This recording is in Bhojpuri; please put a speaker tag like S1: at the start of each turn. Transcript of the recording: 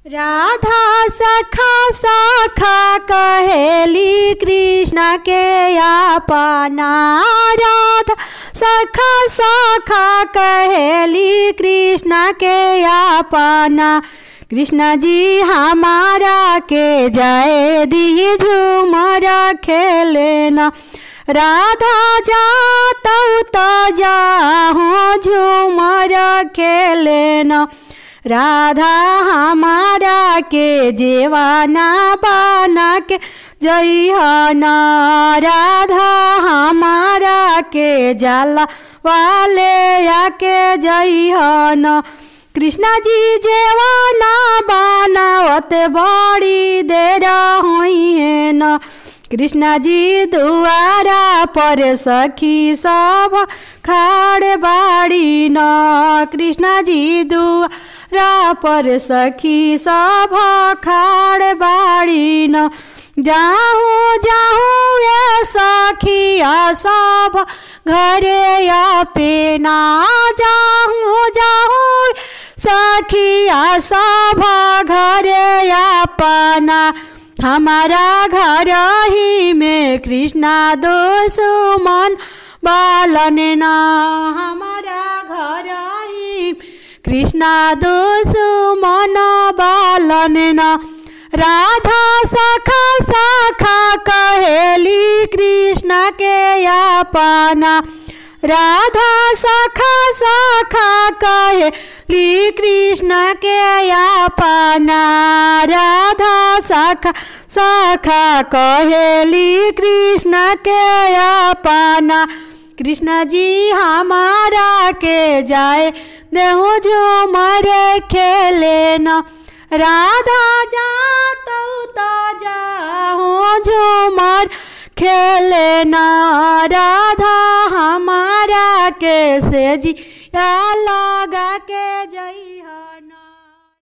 S1: राधा सखा सखा कहेली कृष्ण के अपना। राधा सखा सखा कहेली कृष्ण के अपना। कृष्ण जी हमारा के जाए दी झूमर खेलेना। राधा जाता तो जाऊँ झूमर खेलेना। राधा हमारा के जेवाना बना के जइहना। राधा हमारा के जाला वाले आके जइहना। कृष्ण जी जेवाना बनावत बड़ी देर हुई है न। कृष्ण जी दुआरा पर सखी सब खाड़ बाड़ी न। कृष्ण जी दुआरा पर सखी सब खाड़ बाड़ी न। जाहूँ जाहूँ ये सखिया सब घरे पे ना। जाहूँ जाहूँ सखिया सब घरे अपना। हमारा घर ही में कृष्णा दुश्मन बालन ना। हमारा घर ही कृष्णा दुश्मन बालन ना। राधा सखा सखा कहेली कृष्ण के अपना। राधा सखा सखा कहेली कृष्ण के अपना। राधा सखा सखा कहेली कृष्ण के अपना। कृष्ण जी हमारा के जाए देहु झूमर खेलेना। राधा जाता तो जाऊँ झूमर खेलेना। राधा हमारा के से जी लगा के जइहा।